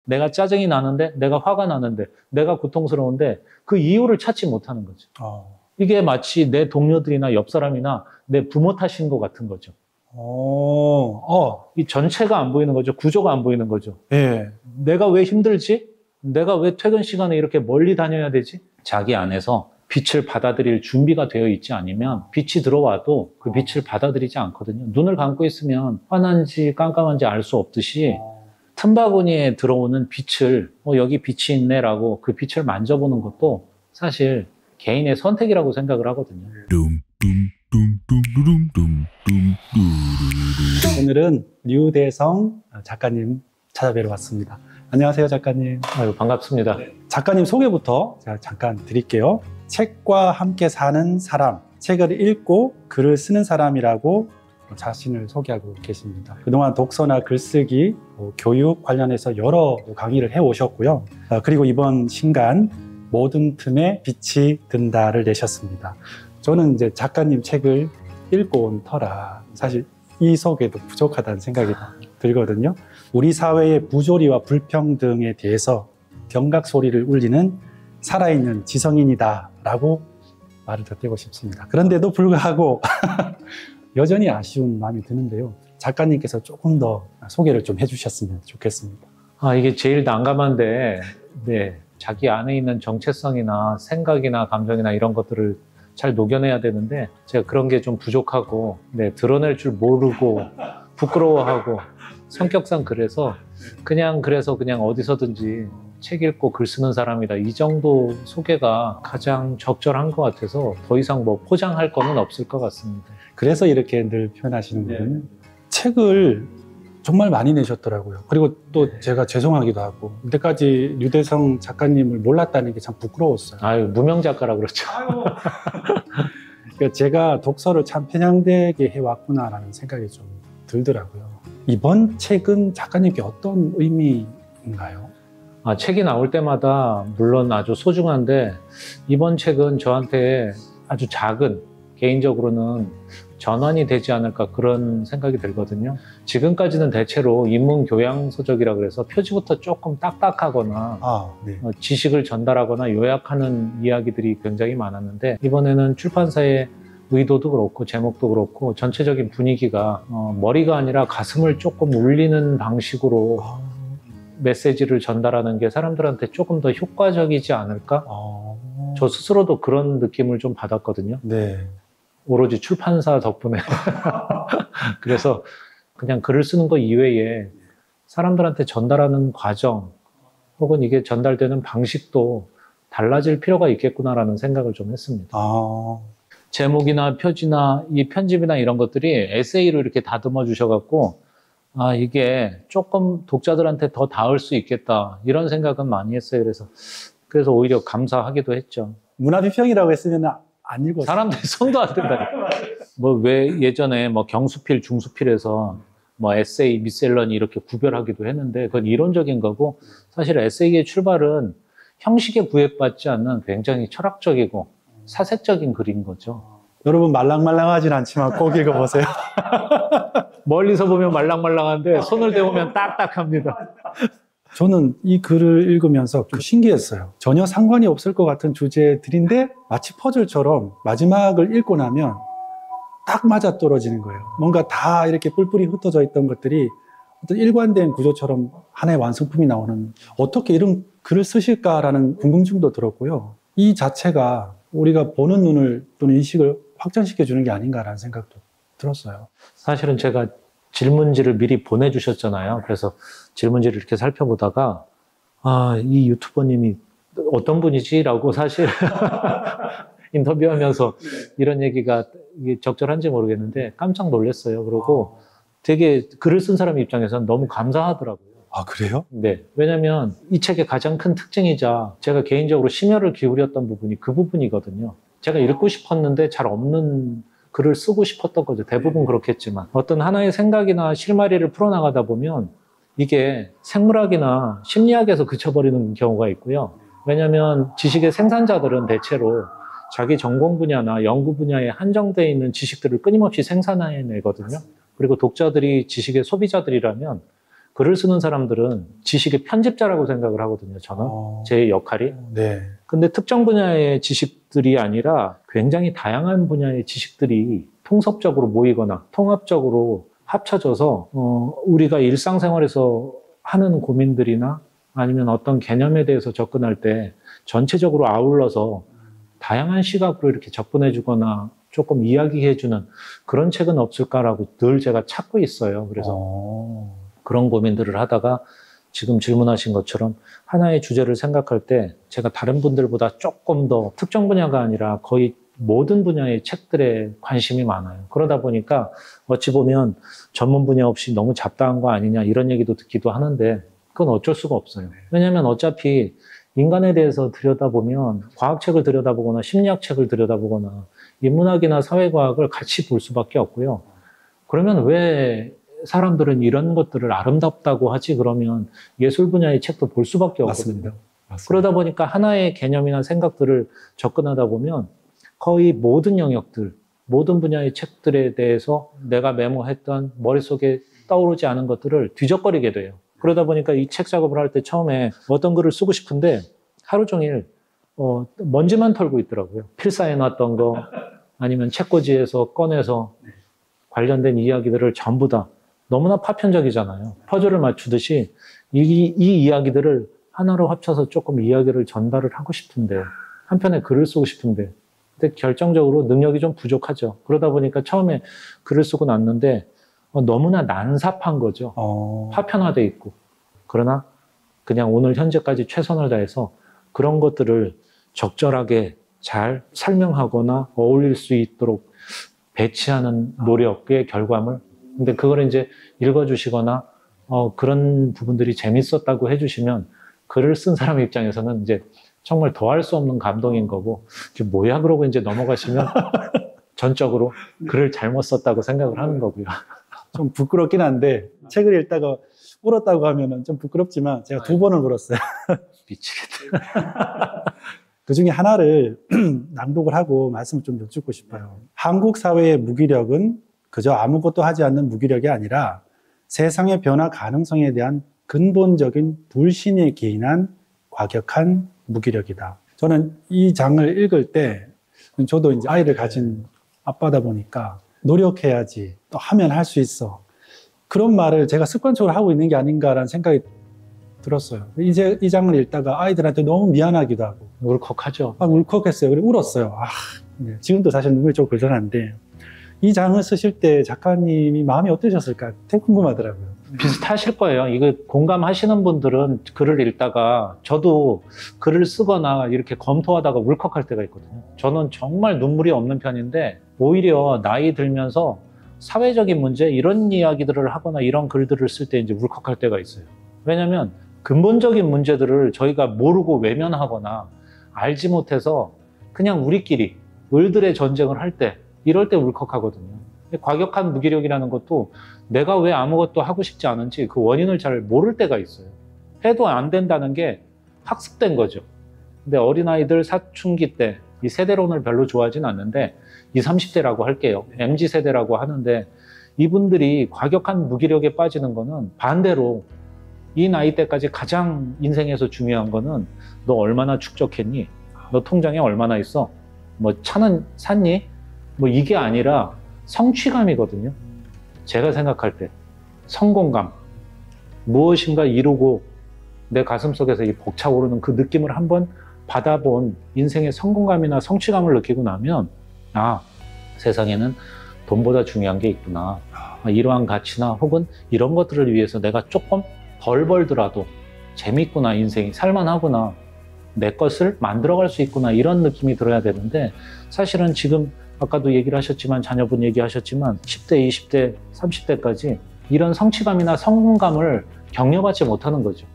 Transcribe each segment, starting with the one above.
내가 짜증이 나는데, 내가 화가 나는데, 내가 고통스러운데 그 이유를 찾지 못하는 거죠. 이게 마치 내 동료들이나 옆 사람이나 내 부모 탓인 것 같은 거죠. 이 전체가 안 보이는 거죠. 구조가 안 보이는 거죠. 예. 내가 왜 힘들지? 내가 왜 퇴근 시간에 이렇게 멀리 다녀야 되지? 자기 안에서 빛을 받아들일 준비가 되어 있지 않으면 빛이 들어와도 그 빛을 받아들이지 않거든요. 눈을 감고 있으면 환한지 깜깜한지 알 수 없듯이 틈바구니에 들어오는 빛을 여기 빛이 있네라고 그 빛을 만져보는 것도 사실 개인의 선택이라고 생각을 하거든요. 오늘은 류대성 작가님 찾아뵈러 왔습니다. 안녕하세요, 작가님. 아유, 반갑습니다. 작가님 소개부터 제가 잠깐 드릴게요. 책과 함께 사는 사람, 책을 읽고 글을 쓰는 사람이라고 자신을 소개하고 계십니다. 그동안 독서나 글쓰기, 교육 관련해서 여러 강의를 해오셨고요. 그리고 이번 신간 모든 틈에 빛이 든다를 내셨습니다. 저는 이제 작가님 책을 읽고 온 터라 사실 이 소개도 부족하다는 생각이 들거든요. 우리 사회의 부조리와 불평등에 대해서 경각 소리를 울리는 살아있는 지성인이다 라고 말을 덧대고 싶습니다. 그런데도 불구하고 여전히 아쉬운 마음이 드는데요. 작가님께서 조금 더 소개를 좀 해주셨으면 좋겠습니다. 이게 제일 난감한데, 네, 자기 안에 있는 정체성이나 생각이나 감정이나 이런 것들을 잘 녹여내야 되는데 제가 그런 게 좀 부족하고, 네, 드러낼 줄 모르고 부끄러워하고 성격상 그래서 그냥 어디서든지 책 읽고 글 쓰는 사람이다, 이 정도 소개가 가장 적절한 것 같아서 더 이상 뭐 포장할 거는 없을 것 같습니다. 그래서 이렇게 늘 표현하시는군요. 책을 정말 많이 내셨더라고요. 그리고 또 제가 죄송하기도 하고, 이때까지 류대성 작가님을 몰랐다는 게 참 부끄러웠어요. 아유, 무명 작가라고 그렇죠. 그러니까 제가 독서를 참 편향되게 해왔구나라는 생각이 좀 들더라고요. 이번 책은 작가님께 어떤 의미인가요? 책이 나올 때마다 물론 아주 소중한데, 이번 책은 저한테 아주 작은, 개인적으로는 전환이 되지 않을까 그런 생각이 들거든요. 지금까지는 대체로 인문교양서적이라 그래서 표지부터 조금 딱딱하거나 네. 지식을 전달하거나 요약하는 이야기들이 굉장히 많았는데, 이번에는 출판사의 의도도 그렇고 제목도 그렇고 전체적인 분위기가 머리가 아니라 가슴을 조금 울리는 방식으로 메시지를 전달하는 게 사람들한테 조금 더 효과적이지 않을까? 저 스스로도 그런 느낌을 좀 받았거든요. 네. 오로지 출판사 덕분에. 그래서 그냥 글을 쓰는 거 이외에 사람들한테 전달하는 과정 혹은 이게 전달되는 방식도 달라질 필요가 있겠구나라는 생각을 좀 했습니다. 제목이나 표지나 이 편집이나 이런 것들이 에세이로 이렇게 다듬어 주셔갖고 이게 조금 독자들한테 더 닿을 수 있겠다 이런 생각은 많이 했어요. 그래서 오히려 감사하기도 했죠. 문화비평이라고 했으면 안 읽었어요. 사람들이 손도 안 댄다. 왜 예전에 경수필, 중수필에서 에세이, 미셀러니 이렇게 구별하기도 했는데 그건 이론적인 거고, 사실 에세이의 출발은 형식에 구애받지 않는 굉장히 철학적이고 사색적인 글인 거죠. 여러분 말랑말랑하진 않지만 꼭 읽어보세요. 멀리서 보면 말랑말랑한데 손을 대보면 딱딱합니다. 저는 이 글을 읽으면서 좀 신기했어요. 전혀 상관이 없을 것 같은 주제들인데 마치 퍼즐처럼 마지막을 읽고 나면 딱 맞아떨어지는 거예요. 뭔가 다 이렇게 뿔뿔이 흩어져 있던 것들이 어떤 일관된 구조처럼 하나의 완성품이 나오는, 어떻게 이런 글을 쓰실까라는 궁금증도 들었고요. 이 자체가 우리가 보는 눈을 또는 인식을 확장시켜 주는 게 아닌가라는 생각도 들었어요. 사실은 제가 질문지를 미리 보내주셨잖아요. 그래서 질문지를 이렇게 살펴보다가 이 유튜버님이 어떤 분이지? 라고 사실 인터뷰하면서 이런 얘기가 이게 적절한지 모르겠는데 깜짝 놀랐어요. 그리고 되게 글을 쓴 사람 입장에서는 너무 감사하더라고요. 그래요? 네. 왜냐면 이 책의 가장 큰 특징이자 제가 개인적으로 심혈을 기울였던 부분이 그 부분이거든요. 제가 읽고 싶었는데 잘 없는 글을 쓰고 싶었던 거죠. 대부분 그렇겠지만 어떤 하나의 생각이나 실마리를 풀어나가다 보면 이게 생물학이나 심리학에서 그쳐버리는 경우가 있고요. 왜냐하면 지식의 생산자들은 대체로 자기 전공 분야나 연구 분야에 한정되어 있는 지식들을 끊임없이 생산해내거든요. 그리고 독자들이 지식의 소비자들이라면 글을 쓰는 사람들은 지식의 편집자라고 생각을 하거든요, 저는. 제 역할이. 네. 근데 특정 분야의 지식들이 아니라 굉장히 다양한 분야의 지식들이 통섭적으로 모이거나 통합적으로 합쳐져서 우리가 일상생활에서 하는 고민들이나 아니면 어떤 개념에 대해서 접근할 때 전체적으로 아울러서 다양한 시각으로 이렇게 접근해 주거나 조금 이야기해 주는 그런 책은 없을까라고 늘 제가 찾고 있어요. 그래서 그런 고민들을 하다가 지금 질문하신 것처럼 하나의 주제를 생각할 때 제가 다른 분들보다 조금 더 특정 분야가 아니라 거의 모든 분야의 책들에 관심이 많아요. 그러다 보니까 어찌 보면 전문 분야 없이 너무 잡다한 거 아니냐 이런 얘기도 듣기도 하는데 그건 어쩔 수가 없어요. 왜냐하면 어차피 인간에 대해서 들여다보면 과학책을 들여다보거나 심리학책을 들여다보거나 인문학이나 사회과학을 같이 볼 수밖에 없고요. 그러면 왜 사람들은 이런 것들을 아름답다고 하지 그러면 예술 분야의 책도 볼 수밖에 없거든요. 맞습니다. 그러다 보니까 하나의 개념이나 생각들을 접근하다 보면 거의 모든 영역들, 모든 분야의 책들에 대해서 내가 메모했던 머릿속에 떠오르지 않은 것들을 뒤적거리게 돼요. 그러다 보니까 이 책 작업을 할 때 처음에 어떤 글을 쓰고 싶은데 하루 종일 먼지만 털고 있더라고요. 필사해놨던 거 아니면 책꽂이에서 꺼내서 관련된 이야기들을 전부 다 너무나 파편적이잖아요. 퍼즐을 맞추듯이 이 이야기들을 하나로 합쳐서 조금 이야기를 전달을 하고 싶은데 한편에 글을 쓰고 싶은데 근데 결정적으로 능력이 좀 부족하죠. 그러다 보니까 처음에 글을 쓰고 났는데 너무나 난삽한 거죠. 파편화돼 있고. 그러나 그냥 오늘 현재까지 최선을 다해서 그런 것들을 적절하게 잘 설명하거나 어울릴 수 있도록 배치하는 노력의 결과물. 근데 그걸 이제 읽어주시거나 그런 부분들이 재밌었다고 해주시면 글을 쓴 사람 입장에서는 이제 정말 더할 수 없는 감동인 거고 이게 뭐야 그러고 이제 넘어가시면 전적으로 글을 잘못 썼다고 생각을 하는 거고요. 좀 부끄럽긴 한데 책을 읽다가 울었다고 하면은 좀 부끄럽지만 제가 2번을 울었어요. 미치겠다. 그 중에 하나를 낭독을 하고 말씀을 좀 여쭙고 싶어요. 한국 사회의 무기력은 그저 아무것도 하지 않는 무기력이 아니라 세상의 변화 가능성에 대한 근본적인 불신에 기인한 과격한 무기력이다. 저는 이 장을 읽을 때 저도 이제 아이를 가진 아빠다 보니까 노력해야지, 또 하면 할 수 있어. 그런 말을 제가 습관적으로 하고 있는 게 아닌가라는 생각이 들었어요. 이제 이 장을 읽다가 아이들한테 너무 미안하기도 하고. 울컥하죠. 울컥했어요. 그리고 울었어요. 네. 지금도 사실 눈물이 좀 글썽한데 이 장을 쓰실 때 작가님이 마음이 어떠셨을까 되게 궁금하더라고요. 비슷하실 거예요. 이거 공감하시는 분들은 글을 읽다가 저도 글을 쓰거나 이렇게 검토하다가 울컥할 때가 있거든요. 저는 정말 눈물이 없는 편인데 오히려 나이 들면서 사회적인 문제 이런 이야기들을 하거나 이런 글들을 쓸 때 이제 울컥할 때가 있어요. 왜냐하면 근본적인 문제들을 저희가 모르고 외면하거나 알지 못해서 그냥 우리끼리 을들의 전쟁을 할 때 이럴 때 울컥하거든요. 과격한 무기력이라는 것도 내가 왜 아무것도 하고 싶지 않은지 그 원인을 잘 모를 때가 있어요. 해도 안 된다는 게 학습된 거죠. 근데 어린아이들 사춘기 때 이 세대론을 별로 좋아하진 않는데 20, 30대라고 할게요. MZ세대라고 하는데 이분들이 과격한 무기력에 빠지는 거는 반대로 이 나이 때까지 가장 인생에서 중요한 거는 너 얼마나 축적했니? 너 통장에 얼마나 있어? 뭐 차는 샀니? 뭐 이게 아니라 성취감이거든요. 제가 생각할 때 성공감, 무엇인가 이루고 내 가슴속에서 이 벅차오르는 그 느낌을 한번 받아본 인생의 성공감이나 성취감을 느끼고 나면 세상에는 돈보다 중요한 게 있구나. 이러한 가치나 혹은 이런 것들을 위해서 내가 조금 덜 벌더라도 재밌구나, 인생이 살만하구나, 내 것을 만들어갈 수 있구나, 이런 느낌이 들어야 되는데 사실은 지금 아까도 얘기를 하셨지만 자녀분 얘기하셨지만 10대, 20대, 30대까지 이런 성취감이나 성공감을 경려받지 못하는 거죠.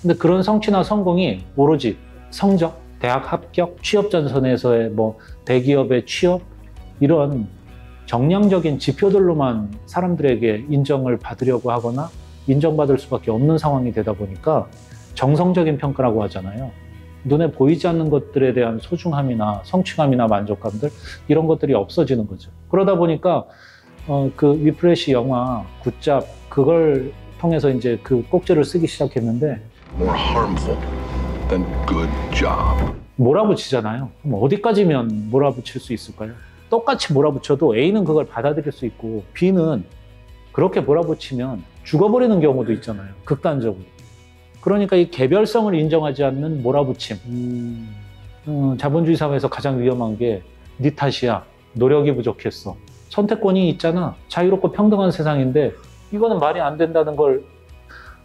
근데 그런 성취나 성공이 오로지 성적, 대학 합격, 취업 전선에서의 뭐 대기업의 취업 이런 정량적인 지표들로만 사람들에게 인정을 받으려고 하거나 인정받을 수밖에 없는 상황이 되다 보니까 정성적인 평가라고 하잖아요. 눈에 보이지 않는 것들에 대한 소중함이나 성취감이나 만족감들 이런 것들이 없어지는 거죠. 그러다 보니까 그 위프레시 영화 굿잡 그걸 통해서 이제 그 꼭지를 쓰기 시작했는데 more harmful than good job. 몰아붙이잖아요. 그럼 어디까지면 몰아붙일 수 있을까요? 똑같이 몰아붙여도 A는 그걸 받아들일 수 있고 B는 그렇게 몰아붙이면 죽어버리는 경우도 있잖아요. 극단적으로. 그러니까 이 개별성을 인정하지 않는 몰아붙임. 자본주의 사회에서 가장 위험한 게 네 탓이야. 노력이 부족했어. 선택권이 있잖아. 자유롭고 평등한 세상인데 이거는 말이 안 된다는 걸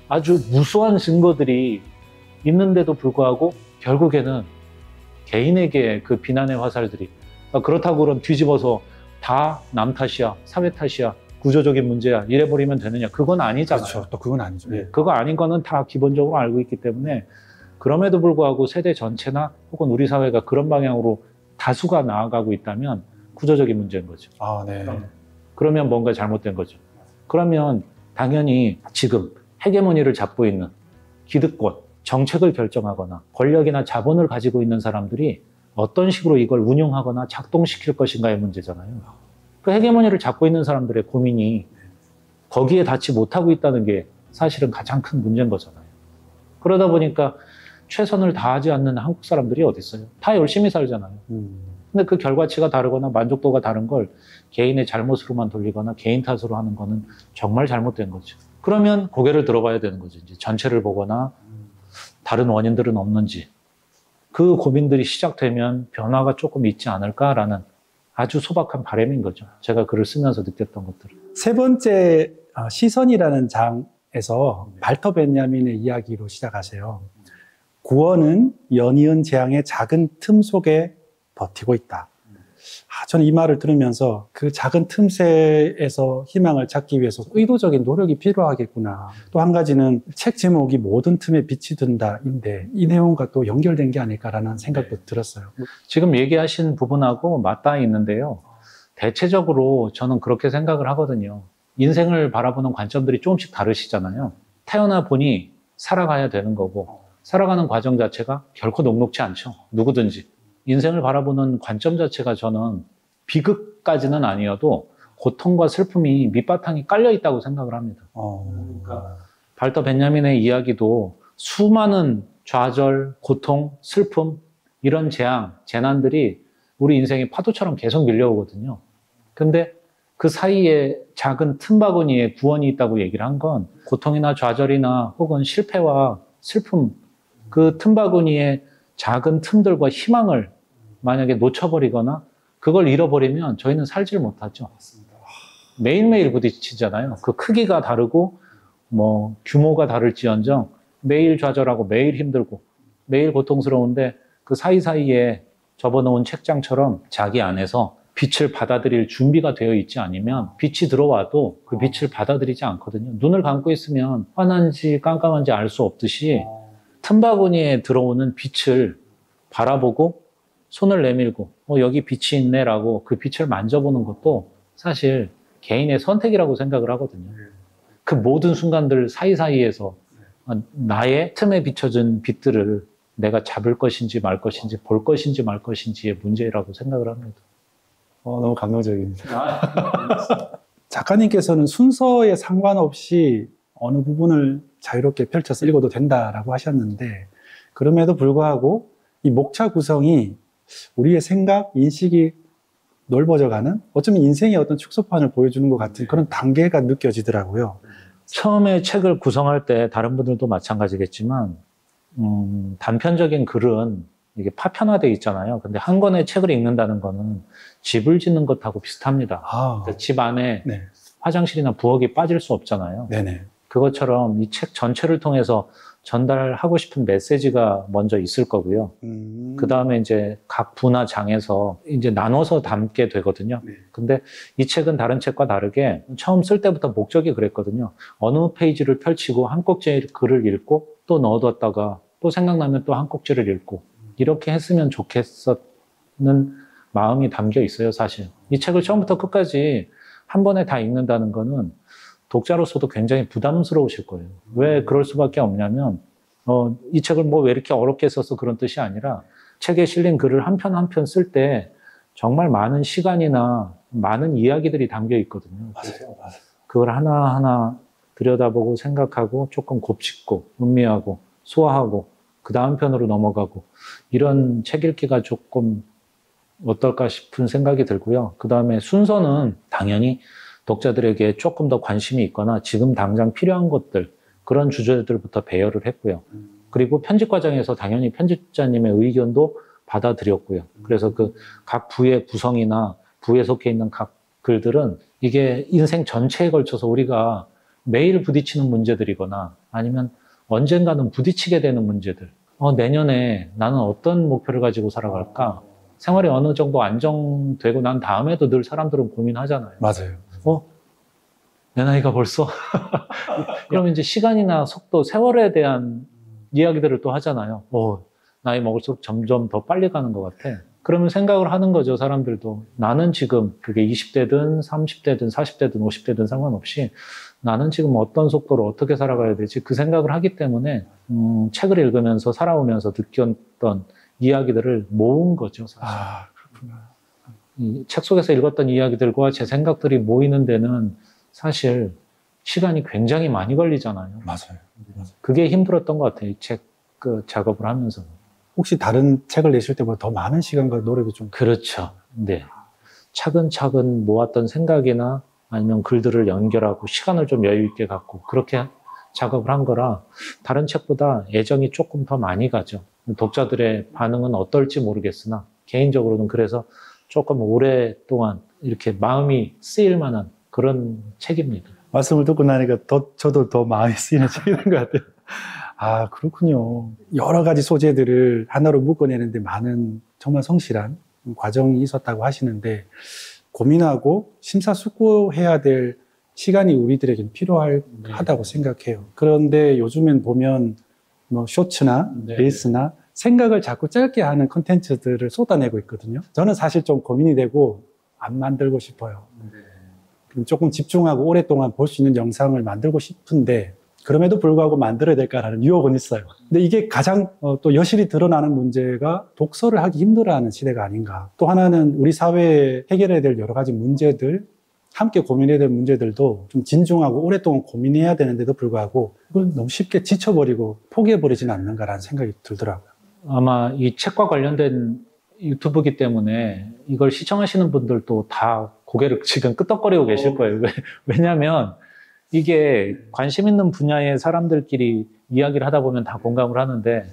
아주 무수한 증거들이 있는데도 불구하고 결국에는 개인에게 그 비난의 화살들이 그렇다고 그럼 뒤집어서 다 남 탓이야, 사회 탓이야, 구조적인 문제야 이래버리면 되느냐. 그건 아니잖아요. 그렇죠. 또 그건 아니죠. 네. 그거 아닌 거는 다 기본적으로 알고 있기 때문에 그럼에도 불구하고 세대 전체나 혹은 우리 사회가 그런 방향으로 다수가 나아가고 있다면 구조적인 문제인 거죠. 아, 네. 그러면 뭔가 잘못된 거죠. 그러면 당연히 지금 헤게모니를 잡고 있는 기득권, 정책을 결정하거나 권력이나 자본을 가지고 있는 사람들이 어떤 식으로 이걸 운용하거나 작동시킬 것인가의 문제잖아요. 그 헤게모니를 잡고 있는 사람들의 고민이 거기에 닿지 못하고 있다는 게 사실은 가장 큰 문제인 거잖아요. 그러다 보니까 최선을 다하지 않는 한국 사람들이 어디 있어요? 다 열심히 살잖아요. 근데 그 결과치가 다르거나 만족도가 다른 걸 개인의 잘못으로만 돌리거나 개인 탓으로 하는 거는 정말 잘못된 거죠. 그러면 고개를 들어봐야 되는 거죠. 이제 전체를 보거나 다른 원인들은 없는지. 그 고민들이 시작되면 변화가 조금 있지 않을까라는 아주 소박한 바람인 거죠. 제가 글을 쓰면서 느꼈던 것들을. 세 번째 시선이라는 장에서 발터 벤야민의 이야기로 시작하세요. 구원은 연이은 재앙의 작은 틈 속에 버티고 있다. 저는 이 말을 들으면서 그 작은 틈새에서 희망을 찾기 위해서 의도적인 노력이 필요하겠구나. 또 한 가지는 책 제목이 모든 틈에 빛이 든다인데 이 내용과 또 연결된 게 아닐까라는 생각도 들었어요. 지금 얘기하신 부분하고 맞닿아 있는데요. 대체적으로 저는 그렇게 생각을 하거든요. 인생을 바라보는 관점들이 조금씩 다르시잖아요. 태어나 보니 살아가야 되는 거고 살아가는 과정 자체가 결코 녹록지 않죠. 누구든지. 인생을 바라보는 관점 자체가 저는 비극까지는 아니어도 고통과 슬픔이 밑바탕이 깔려 있다고 생각을 합니다. 그러니까 발터 벤야민의 이야기도 수많은 좌절, 고통, 슬픔, 이런 재앙, 재난들이 우리 인생의 파도처럼 계속 밀려오거든요. 근데 그 사이에 작은 틈바구니에 구원이 있다고 얘기를 한 건 고통이나 좌절이나 혹은 실패와 슬픔, 그 틈바구니에 작은 틈들과 희망을 만약에 놓쳐버리거나 그걸 잃어버리면 저희는 살지를 못하죠. 매일매일 부딪히잖아요. 그 크기가 다르고 뭐 규모가 다를지언정 매일 좌절하고 매일 힘들고 매일 고통스러운데 그 사이사이에 접어놓은 책장처럼 자기 안에서 빛을 받아들일 준비가 되어 있지 않으면 빛이 들어와도 그 빛을 받아들이지 않거든요. 눈을 감고 있으면 환한지 깜깜한지 알 수 없듯이 틈바구니에 들어오는 빛을 바라보고 손을 내밀고 여기 빛이 있네라고 그 빛을 만져보는 것도 사실 개인의 선택이라고 생각을 하거든요. 그 모든 순간들 사이사이에서 나의 틈에 비춰진 빛들을 내가 잡을 것인지 말 것인지 볼 것인지 말 것인지의 문제라고 생각을 합니다. 너무 감동적입니다. 작가님께서는 순서에 상관없이 어느 부분을 자유롭게 펼쳐서 읽어도 된다라고 하셨는데 그럼에도 불구하고 이 목차 구성이 우리의 생각, 인식이 넓어져가는 어쩌면 인생의 어떤 축소판을 보여주는 것 같은 그런 단계가 느껴지더라고요. 처음에 책을 구성할 때 다른 분들도 마찬가지겠지만 단편적인 글은 이게 파편화되어 있잖아요. 근데 한 권의 책을 읽는다는 거는 집을 짓는 것하고 비슷합니다. 그러니까 집 안에 네. 화장실이나 부엌이 빠질 수 없잖아요. 네네. 그것처럼 이 책 전체를 통해서 전달하고 싶은 메시지가 먼저 있을 거고요. 그 다음에 이제 각 부나 장에서 이제 나눠서 담게 되거든요. 네. 근데 이 책은 다른 책과 다르게 처음 쓸 때부터 목적이 그랬거든요. 어느 페이지를 펼치고 한 꼭지의 글을 읽고 또 넣어뒀다가 또 생각나면 또 한 꼭지를 읽고 이렇게 했으면 좋겠었는 마음이 담겨 있어요, 사실. 이 책을 처음부터 끝까지 한 번에 다 읽는다는 거는 독자로서도 굉장히 부담스러우실 거예요. 왜 그럴 수밖에 없냐면 이 책을 뭐 왜 이렇게 어렵게 써서 그런 뜻이 아니라 책에 실린 글을 한 편 한 편 쓸 때 정말 많은 시간이나 많은 이야기들이 담겨 있거든요. 맞아요. 그걸 하나하나 들여다보고 생각하고 조금 곱씹고 음미하고 소화하고 그 다음 편으로 넘어가고 이런 책 읽기가 조금 어떨까 싶은 생각이 들고요. 그 다음에 순서는 당연히 독자들에게 조금 더 관심이 있거나 지금 당장 필요한 것들 그런 주제들부터 배열을 했고요. 그리고 편집 과정에서 당연히 편집자님의 의견도 받아들였고요. 그래서 그 각 부의 구성이나 부에 속해 있는 각 글들은 이게 인생 전체에 걸쳐서 우리가 매일 부딪히는 문제들이거나 아니면 언젠가는 부딪히게 되는 문제들. 내년에 나는 어떤 목표를 가지고 살아갈까? 생활이 어느 정도 안정되고 난 다음에도 늘 사람들은 고민하잖아요. 맞아요. 내 나이가 벌써? 그러면 이제 시간이나 속도, 세월에 대한 이야기들을 또 하잖아요. 나이 먹을수록 점점 더 빨리 가는 것 같아. 그러면 생각을 하는 거죠, 사람들도. 나는 지금 그게 20대든 30대든 40대든 50대든 상관없이 나는 지금 어떤 속도로 어떻게 살아가야 되지? 그 생각을 하기 때문에 책을 읽으면서 살아오면서 느꼈던 이야기들을 모은 거죠, 사실. 그렇구나. 이 책 속에서 읽었던 이야기들과 제 생각들이 모이는 데는 사실 시간이 굉장히 많이 걸리잖아요. 맞아요. 그게 힘들었던 것 같아요, 이 책 작업을 하면서. 혹시 다른 책을 내실 때보다 더 많은 시간과 노력이 좀 그렇죠. 네. 차근차근 모았던 생각이나 아니면 글들을 연결하고 시간을 좀 여유 있게 갖고 그렇게 작업을 한 거라 다른 책보다 애정이 조금 더 많이 가죠. 독자들의 반응은 어떨지 모르겠으나 개인적으로는 그래서 조금 오랫동안 이렇게 마음이 쓰일 만한 그런 책입니다. 말씀을 듣고 나니까 저도 더 마음이 쓰이는 책인 것 같아요. 그렇군요. 여러 가지 소재들을 하나로 묶어내는데 많은 정말 성실한 과정이 있었다고 하시는데 고민하고 심사숙고해야 될 시간이 우리들에겐 필요하다고 생각해요. 그런데 요즘엔 보면 쇼츠나 릴스나 생각을 자꾸 짧게 하는 콘텐츠들을 쏟아내고 있거든요. 저는 사실 좀 고민이 되고 안 만들고 싶어요. 조금 집중하고 오랫동안 볼 수 있는 영상을 만들고 싶은데 그럼에도 불구하고 만들어야 될까라는 유혹은 있어요. 근데 이게 가장 또 여실히 드러나는 문제가 독서를 하기 힘들어하는 시대가 아닌가. 또 하나는 우리 사회에 해결해야 될 여러 가지 문제들, 함께 고민해야 될 문제들도 좀 진중하고 오랫동안 고민해야 되는데도 불구하고 그걸 너무 쉽게 지쳐버리고 포기해버리지는 않는가라는 생각이 들더라고요. 아마 이 책과 관련된 유튜브이기 때문에 이걸 시청하시는 분들도 다 고개를 지금 끄덕거리고 계실 거예요. 왜냐하면 이게 관심 있는 분야의 사람들끼리 이야기를 하다 보면 다 공감을 하는데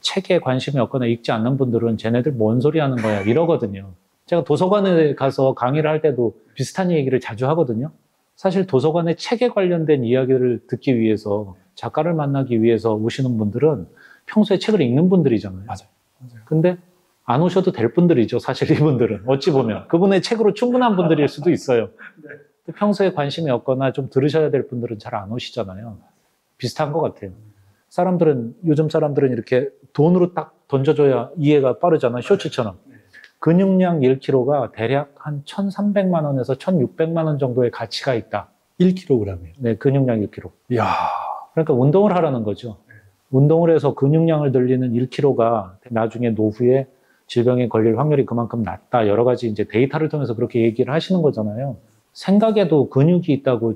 책에 관심이 없거나 읽지 않는 분들은 쟤네들 뭔 소리 하는 거야 이러거든요. 제가 도서관에 가서 강의를 할 때도 비슷한 얘기를 자주 하거든요. 사실 도서관에 책에 관련된 이야기를 듣기 위해서 작가를 만나기 위해서 오시는 분들은 평소에 책을 읽는 분들이잖아요. 맞아요. 근데 안 오셔도 될 분들이죠. 사실 이분들은 어찌 보면 그분의 책으로 충분한 분들일 수도 있어요. 평소에 관심이 없거나 좀 들으셔야 될 분들은 잘 안 오시잖아요. 비슷한 것 같아요. 요즘 사람들은 이렇게 돈으로 딱 던져줘야 이해가 빠르잖아요. 쇼츠처럼. 근육량 1kg가 대략 한 1,300만 원에서 1,600만 원 정도의 가치가 있다. 1kg이요? 네, 근육량 1kg. 이야. 그러니까 운동을 하라는 거죠. 운동을 해서 근육량을 늘리는 1kg가 나중에 노후에 질병에 걸릴 확률이 그만큼 낮다. 여러 가지 이제 데이터를 통해서 그렇게 얘기를 하시는 거잖아요. 생각에도 근육이 있다고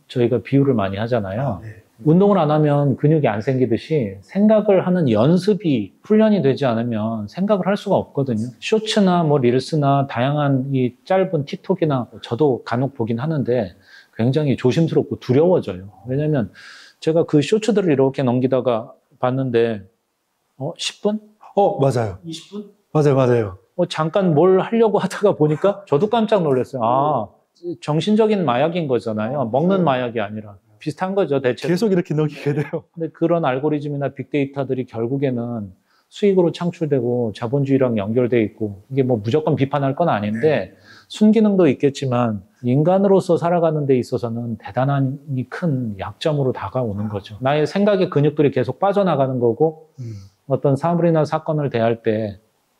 저희가 비유를 많이 하잖아요. 운동을 안 하면 근육이 안 생기듯이 생각을 하는 연습이 훈련이 되지 않으면 생각을 할 수가 없거든요. 쇼츠나 릴스나 다양한 이 짧은 틱톡이나 저도 간혹 보긴 하는데 굉장히 조심스럽고 두려워져요. 왜냐면 제가 그 쇼츠들을 이렇게 넘기다가 봤는데 10분? 맞아요. 20분? 맞아요. 잠깐 뭘 하려고 하다가 보니까 저도 깜짝 놀랐어요. 정신적인 마약인 거잖아요. 먹는 마약이 아니라. 비슷한 거죠, 대체. 계속 이렇게 넘기게 돼요. 근데 그런 알고리즘이나 빅데이터들이 결국에는 수익으로 창출되고 자본주의랑 연결돼 있고 이게 무조건 비판할 건 아닌데 순기능도 있겠지만 인간으로서 살아가는 데 있어서는 대단히 큰 약점으로 다가오는 거죠. 나의 생각의 근육들이 계속 빠져나가는 거고 어떤 사물이나 사건을 대할 때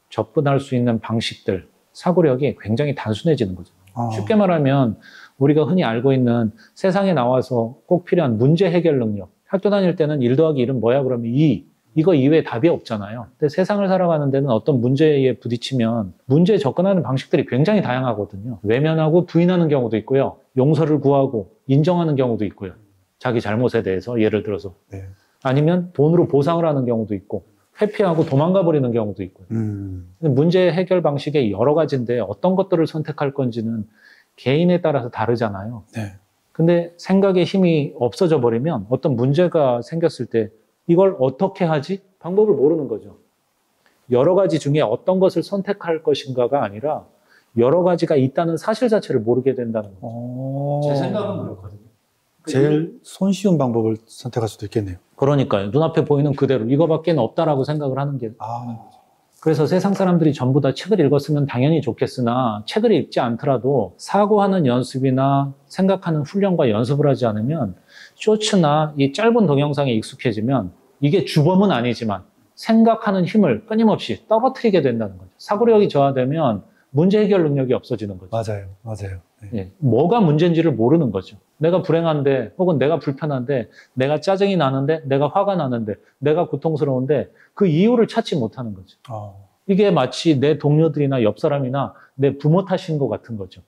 접근할 수 있는 방식들, 사고력이 굉장히 단순해지는 거죠. 쉽게 말하면 우리가 흔히 알고 있는 세상에 나와서 꼭 필요한 문제 해결 능력. 학교 다닐 때는 1 더하기 1은 뭐야? 그러면 2. 이거 이외에 답이 없잖아요. 근데 세상을 살아가는 데는 어떤 문제에 부딪히면 문제에 접근하는 방식들이 굉장히 다양하거든요. 외면하고 부인하는 경우도 있고요. 용서를 구하고 인정하는 경우도 있고요. 자기 잘못에 대해서 예를 들어서. 네. 아니면 돈으로 보상을 하는 경우도 있고 회피하고 도망가 버리는 경우도 있고요. 문제 해결 방식이 여러 가지인데 어떤 것들을 선택할 건지는 개인에 따라서 다르잖아요. 네. 근데 생각의 힘이 없어져 버리면 어떤 문제가 생겼을 때 이걸 어떻게 하지? 방법을 모르는 거죠. 여러 가지 중에 어떤 것을 선택할 것인가가 아니라 여러 가지가 있다는 사실 자체를 모르게 된다는 거죠. 제 생각은 그렇거든요. 제일 손쉬운 방법을 선택할 수도 있겠네요. 그러니까요. 눈앞에 보이는 그대로 이거밖에 없다라고 생각을 하는 게. 그래서 세상 사람들이 전부 다 책을 읽었으면 당연히 좋겠으나 책을 읽지 않더라도 사고하는 연습이나 생각하는 훈련과 연습을 하지 않으면 쇼츠나 이 짧은 동영상에 익숙해지면 이게 주범은 아니지만 생각하는 힘을 끊임없이 떨어뜨리게 된다는 거죠. 사고력이 저하되면 문제 해결 능력이 없어지는 거죠. 맞아요. 맞아요. 네. 예, 뭐가 문제인지를 모르는 거죠. 내가 불행한데 혹은 내가 불편한데 내가 짜증이 나는데 내가 화가 나는데 내가 고통스러운데 그 이유를 찾지 못하는 거죠. 이게 마치 내 동료들이나 옆 사람이나 내 부모 탓인 것 같은 거죠.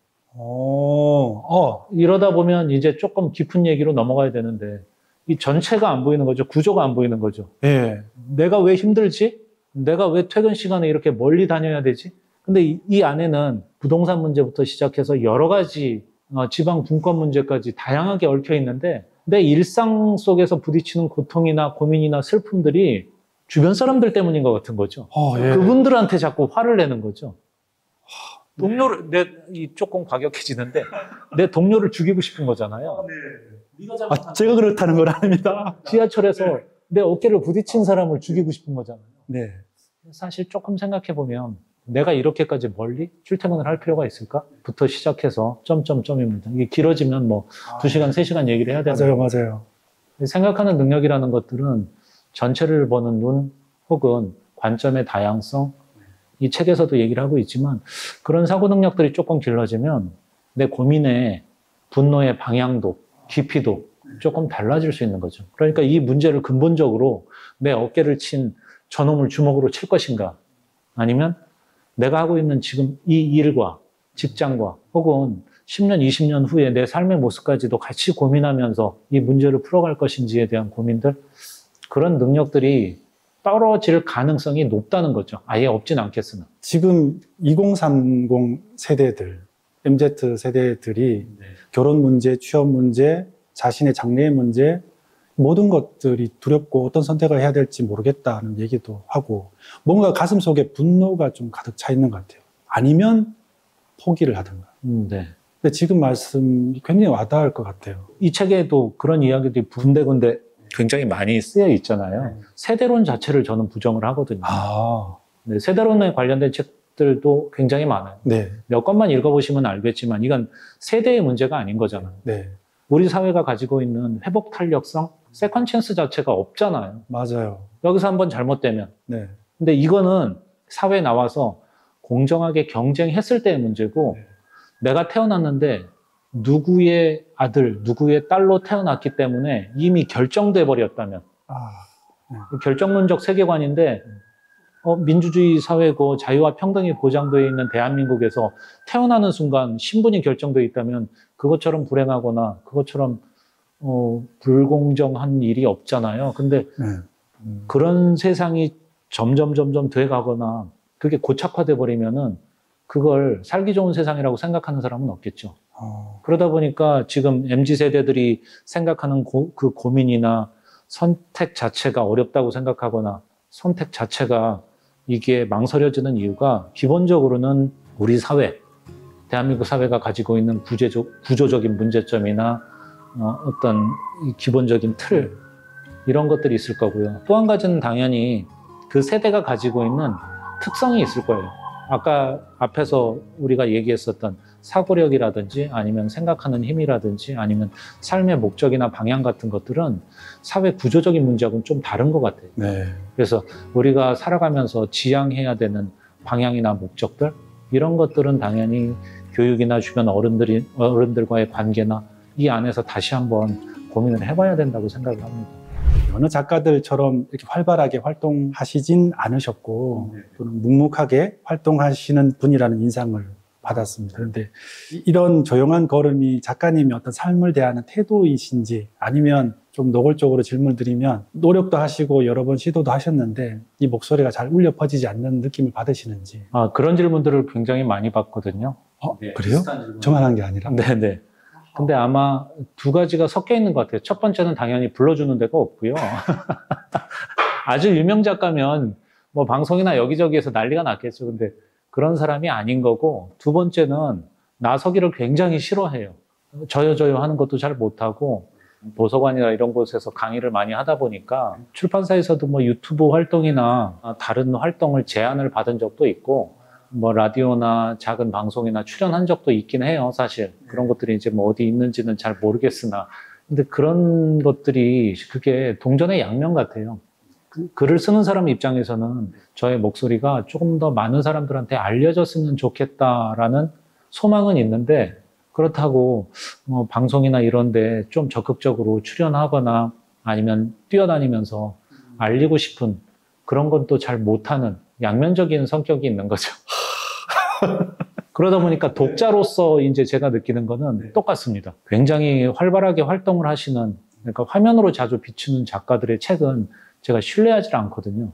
이러다 보면 이제 조금 깊은 얘기로 넘어가야 되는데 이 전체가 안 보이는 거죠. 구조가 안 보이는 거죠. 네. 내가 왜 힘들지? 내가 왜 퇴근 시간에 이렇게 멀리 다녀야 되지? 근데 이 안에는 부동산 문제부터 시작해서 여러 가지 지방 분권 문제까지 다양하게 얽혀 있는데 내 일상 속에서 부딪히는 고통이나 고민이나 슬픔들이 주변 사람들 때문인 것 같은 거죠. 예. 그분들한테 자꾸 화를 내는 거죠. 동료를, 조금 과격해지는데 내 동료를 죽이고 싶은 거잖아요. 제가 그렇다는 건 아닙니다. 지하철에서 내 어깨를 부딪힌 사람을 죽이고 싶은 거잖아요. 네. 사실 조금 생각해보면 내가 이렇게까지 멀리 출퇴근을 할 필요가 있을까? 부터 시작해서 점점점입니다. 이게 길어지면 뭐 2시간, 3시간 얘기를 해야 되는 맞아요. 생각하는 능력이라는 것들은 전체를 보는 눈 혹은 관점의 다양성, 이 책에서도 얘기를 하고 있지만 그런 사고 능력들이 조금 길러지면 내 고민의 분노의 방향도 깊이도 조금 달라질 수 있는 거죠. 그러니까 이 문제를 근본적으로 내 어깨를 친 저놈을 주먹으로 칠 것인가 아니면 내가 하고 있는 지금 이 일과 직장과 혹은 10년, 20년 후에 내 삶의 모습까지도 같이 고민하면서 이 문제를 풀어갈 것인지에 대한 고민들, 그런 능력들이 떨어질 가능성이 높다는 거죠. 아예 없진 않겠으나. 지금 2030 세대들, MZ 세대들이 결혼 문제, 취업 문제, 자신의 장래의 문제, 모든 것들이 두렵고 어떤 선택을 해야 될지 모르겠다는 얘기도 하고 뭔가 가슴 속에 분노가 좀 가득 차 있는 것 같아요. 아니면 포기를 하든가. 네. 근데 지금 말씀이 굉장히 와닿을 것 같아요. 이 책에도 그런 이야기들이 군데군데 굉장히 많이 쓰여 있잖아요. 세대론 자체를 저는 부정을 하거든요. 네, 세대론에 관련된 책들도 굉장히 많아요. 네. 몇 권만 읽어보시면 알겠지만 이건 세대의 문제가 아닌 거잖아요. 네. 우리 사회가 가지고 있는 회복 탄력성, 세컨 찬스 자체가 없잖아요. 맞아요. 여기서 한번 잘못되면. 네. 근데 이거는 사회에 나와서 공정하게 경쟁했을 때의 문제고 내가 태어났는데 누구의 아들, 누구의 딸로 태어났기 때문에 이미 결정돼 버렸다면 결정론적 세계관인데 민주주의 사회고 자유와 평등이 보장되어 있는 대한민국에서 태어나는 순간 신분이 결정되어 있다면 그것처럼 불행하거나 그것처럼 불공정한 일이 없잖아요. 근데 그런 세상이 점점 돼가거나 그게 고착화돼 버리면은 그걸 살기 좋은 세상이라고 생각하는 사람은 없겠죠. 그러다 보니까 지금 MZ세대들이 생각하는 그 고민이나 선택 자체가 어렵다고 생각하거나 선택 자체가 이게 망설여지는 이유가 기본적으로는 우리 사회, 대한민국 사회가 가지고 있는 구조적인 문제점이나 어떤 기본적인 틀 이런 것들이 있을 거고요. 또 한 가지는 당연히 그 세대가 가지고 있는 특성이 있을 거예요. 아까 앞에서 우리가 얘기했었던 사고력이라든지 아니면 생각하는 힘이라든지 아니면 삶의 목적이나 방향 같은 것들은 사회 구조적인 문제하고는 좀 다른 것 같아요. 네. 그래서 우리가 살아가면서 지향해야 되는 방향이나 목적들 이런 것들은 당연히 교육이나 주변 어른들과의 관계나 이 안에서 다시 한번 고민을 해봐야 된다고 생각을 합니다. 어느 작가들처럼 이렇게 활발하게 활동하시진 않으셨고 또는 묵묵하게 활동하시는 분이라는 인상을 받았습니다. 그런데 이런 조용한 걸음이 작가님이 어떤 삶을 대하는 태도이신지 아니면 좀 노골적으로 질문 드리면 노력도 하시고 여러 번 시도도 하셨는데 이 목소리가 잘 울려 퍼지지 않는 느낌을 받으시는지. 그런 질문들을 굉장히 많이 받거든요. 그래요? 저만 한 게 아니라? 네네. 근데 아마 두 가지가 섞여 있는 것 같아요. 첫 번째는 당연히 불러주는 데가 없고요. 아주 유명 작가면 뭐 방송이나 여기저기에서 난리가 났겠죠. 근데 그런 사람이 아닌 거고, 두 번째는 나서기를 굉장히 싫어해요. 저요 하는 것도 잘 못하고, 도서관이나 이런 곳에서 강의를 많이 하다 보니까 출판사에서도 뭐 유튜브 활동이나 다른 활동을 제안을 받은 적도 있고, 뭐 라디오나 작은 방송이나 출연한 적도 있긴 해요, 사실. 그런 것들이 이제 뭐 어디 있는지는 잘 모르겠으나. 근데 그런 것들이 그게 동전의 양면 같아요. 글을 쓰는 사람 입장에서는 저의 목소리가 조금 더 많은 사람들한테 알려졌으면 좋겠다라는 소망은 있는데, 그렇다고 방송이나 이런 데 좀 적극적으로 출연하거나 아니면 뛰어다니면서 알리고 싶은 그런 건 또 잘 못하는 양면적인 성격이 있는 거죠. 그러다 보니까 독자로서 이제 제가 느끼는 거는 똑같습니다. 굉장히 활발하게 활동을 하시는, 그러니까 화면으로 자주 비추는 작가들의 책은 제가 신뢰하지 않거든요.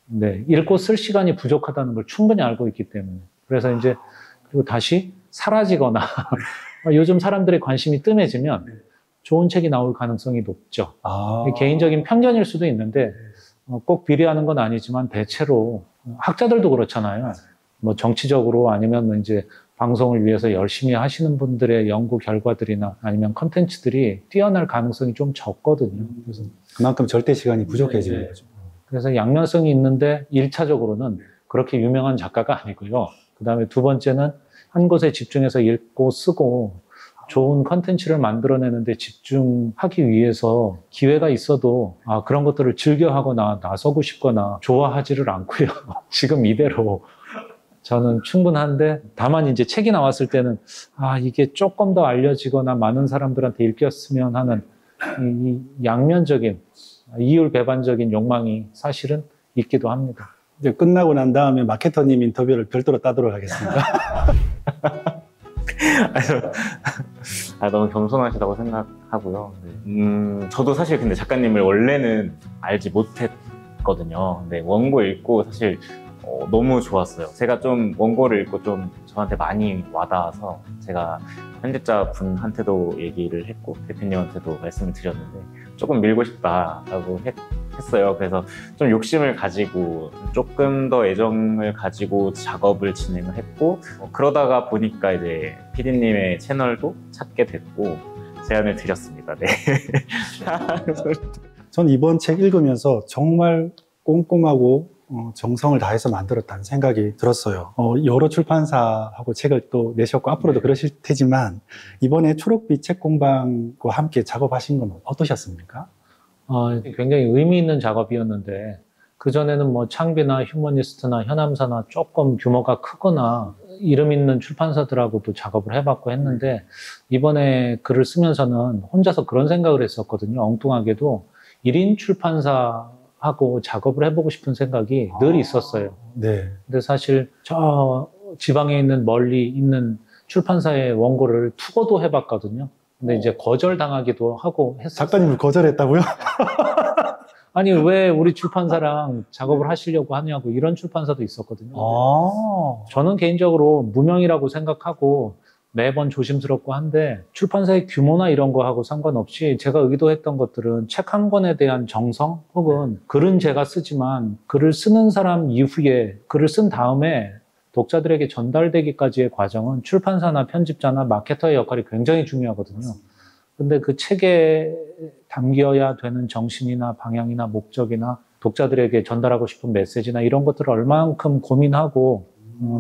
네, 읽고 쓸 시간이 부족하다는 걸 충분히 알고 있기 때문에. 그래서 이제 그리고 다시 사라지거나 요즘 사람들의 관심이 뜸해지면 좋은 책이 나올 가능성이 높죠. 개인적인 편견일 수도 있는데 꼭 비례하는 건 아니지만 대체로 학자들도 그렇잖아요. 뭐 정치적으로 아니면 이제 방송을 위해서 열심히 하시는 분들의 연구 결과들이나 아니면 컨텐츠들이 뛰어날 가능성이 좀 적거든요. 그래서 그만큼 절대 시간이 부족해지는 거죠. 그래서 양면성이 있는데 1차적으로는 그렇게 유명한 작가가 아니고요. 그 다음에 두 번째는 한 곳에 집중해서 읽고 쓰고 좋은 컨텐츠를 만들어내는데 집중하기 위해서 기회가 있어도 그런 것들을 즐겨하거나 나서고 싶거나 좋아하지를 않고요. 지금 이대로 저는 충분한데, 다만 이제 책이 나왔을 때는 이게 조금 더 알려지거나 많은 사람들한테 읽혔으면 하는 이 양면적인 이율배반적인 욕망이 사실은 있기도 합니다. 이제 끝나고 난 다음에 마케터님 인터뷰를 별도로 따도록 하겠습니다. 너무 겸손하시다고 생각하고요. 저도 사실 근데 작가님을 원래는 알지 못했거든요. 근데 원고 읽고 사실 너무 좋았어요. 제가 좀 원고를 읽고 좀 저한테 많이 와닿아서 제가 편집자 분한테도 얘기를 했고 대표님한테도 말씀을 드렸는데 조금 밀고 싶다라고 했어요. 그래서 좀 욕심을 가지고 조금 더 애정을 가지고 작업을 진행을 했고 그러다가 보니까 이제 PD님의 채널도 찾게 됐고 제안을 드렸습니다. 네. 전 이번 책 읽으면서 정말 꼼꼼하고 정성을 다해서 만들었다는 생각이 들었어요. 여러 출판사하고 책을 또 내셨고 앞으로도 그러실 테지만 이번에 초록빛 책공방과 함께 작업하신 건 어떠셨습니까? 굉장히 의미 있는 작업이었는데, 그전에는 뭐 창비나 휴머니스트나 현암사나 조금 규모가 크거나 이름 있는 출판사들하고도 작업을 해봤고 했는데, 이번에 글을 쓰면서는 혼자서 그런 생각을 했었거든요. 엉뚱하게도 1인 출판사하고 작업을 해보고 싶은 생각이 늘 있었어요. 네. 근데 사실 저 지방에 있는 멀리 있는 출판사의 원고를 투고도 해봤거든요. 근데 이제 거절당하기도 하고 했어요. 작가님을 거절했다고요? 아니 왜 우리 출판사랑 작업을 하시려고 하냐고, 이런 출판사도 있었거든요. 저는 개인적으로 무명이라고 생각하고 매번 조심스럽고 한데, 출판사의 규모나 이런 거하고 상관없이 제가 의도했던 것들은 책 한 권에 대한 정성, 혹은 글은 제가 쓰지만 글을 쓰는 사람 이후에 글을 쓴 다음에 독자들에게 전달되기까지의 과정은 출판사나 편집자나 마케터의 역할이 굉장히 중요하거든요. 근데 그 책에 담겨야 되는 정신이나 방향이나 목적이나 독자들에게 전달하고 싶은 메시지나 이런 것들을 얼만큼 고민하고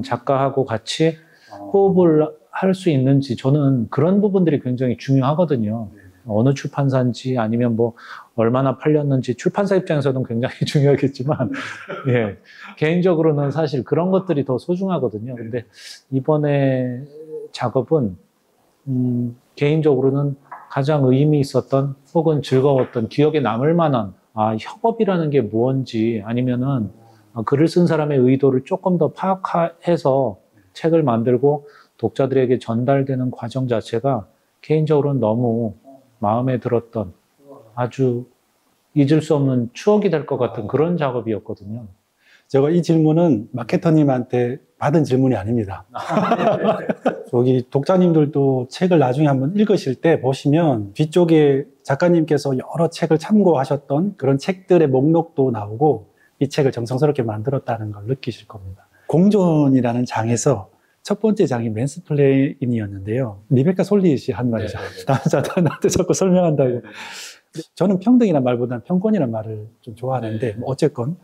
작가하고 같이 호흡을 할 수 있는지, 저는 그런 부분들이 굉장히 중요하거든요. 어느 출판사인지 아니면 뭐 얼마나 팔렸는지 출판사 입장에서는 굉장히 중요하겠지만 예, 개인적으로는 사실 그런 것들이 더 소중하거든요. 근데 이번에 작업은 개인적으로는 가장 의미 있었던 혹은 즐거웠던, 기억에 남을 만한 협업이라는 게 무언지, 아니면은 글을 쓴 사람의 의도를 조금 더 파악해서 책을 만들고 독자들에게 전달되는 과정 자체가 개인적으로는 너무 마음에 들었던 아주 잊을 수 없는 추억이 될 것 같은 그런 작업이었거든요. 제가 이 질문은 마케터님한테 받은 질문이 아닙니다. 여기 독자님들도 책을 나중에 한번 읽으실 때 보시면 뒤쪽에 작가님께서 여러 책을 참고하셨던 그런 책들의 목록도 나오고 이 책을 정성스럽게 만들었다는 걸 느끼실 겁니다. 공존이라는 장에서 첫 번째 장이 맨스플레인이었는데요. 리베카 솔릿이 한 말이죠. 남자들한테 자꾸 설명한다고. 저는 평등이라는 말보다는 평권이라는 말을 좀 좋아하는데 어쨌건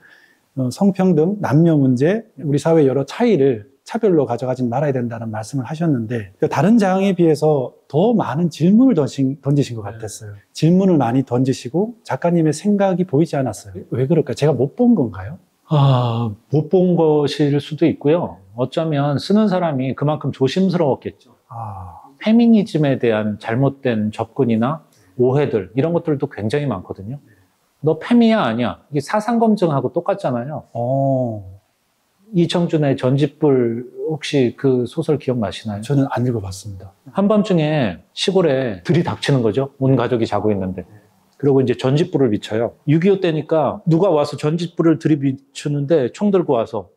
성평등, 남녀 문제, 우리 사회의 여러 차이를 차별로 가져가지 말아야 된다는 말씀을 하셨는데 다른 장에 비해서 더 많은 질문을 던지신 것 같았어요. 질문을 많이 던지시고 작가님의 생각이 보이지 않았어요. 왜 그럴까요? 제가 못 본 건가요? 못 본 것일 수도 있고요. 어쩌면 쓰는 사람이 그만큼 조심스러웠겠죠. 페미니즘에 대한 잘못된 접근이나 오해들 이런 것들도 굉장히 많거든요. 너 페미야 아니야? 이게 사상검증하고 똑같잖아요. 이청준의 전집불 혹시 그 소설 기억나시나요? 저는 안 읽어봤습니다. 한밤중에 시골에 들이 닥치는 거죠. 온 가족이 자고 있는데. 그리고 이제 전집불을 비춰요. 6.25 때니까 누가 와서 전집불을 들이비추는데 총 들고 와서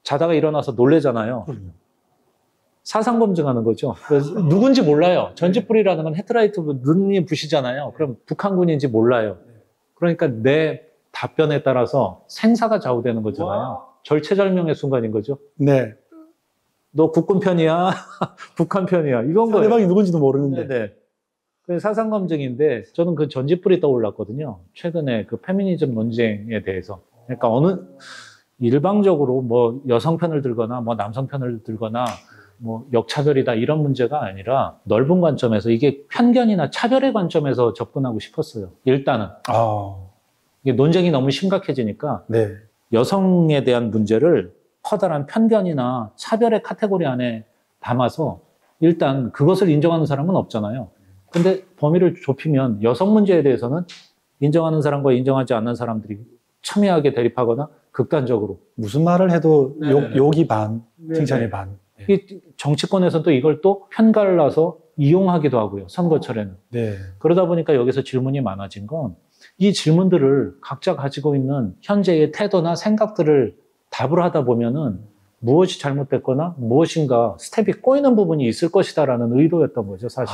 자다가 일어나서 놀래잖아요. 사상검증하는 거죠. 그래서 누군지 몰라요. 전집불이라는 건 헤드라이트 눈이 부시잖아요. 그럼 북한군인지 몰라요. 그러니까 내 답변에 따라서 생사가 좌우되는 거잖아요. 절체절명의 순간인 거죠. 네. 너 국군 편이야? 북한 편이야? 이건 거예요. 상대방이 누군지도 모르는데. 네네. 그 사상검증인데 저는 그 전집불이 떠올랐거든요. 최근에 그 페미니즘 논쟁에 대해서. 그러니까 일방적으로 뭐 여성 편을 들거나 뭐 남성 편을 들거나 뭐 역차별이다 이런 문제가 아니라 넓은 관점에서 이게 편견이나 차별의 관점에서 접근하고 싶었어요. 일단은. 이게 논쟁이 너무 심각해지니까 네. 여성에 대한 문제를 커다란 편견이나 차별의 카테고리 안에 담아서 일단 그것을 인정하는 사람은 없잖아요. 근데 범위를 좁히면 여성 문제에 대해서는 인정하는 사람과 인정하지 않는 사람들이 첨예하게 대립하거나 극단적으로. 무슨 말을 해도 욕이 반, 칭찬이 반. 이 정치권에서는 또 이걸 또 편갈라서 이용하기도 하고요. 선거철에는. 네. 그러다 보니까 여기서 질문이 많아진 건 이 질문들을 각자 가지고 있는 현재의 태도나 생각들을 답을 하다 보면은 무엇이 잘못됐거나 무엇인가 스텝이 꼬이는 부분이 있을 것이다라는 의도였던 거죠, 사실.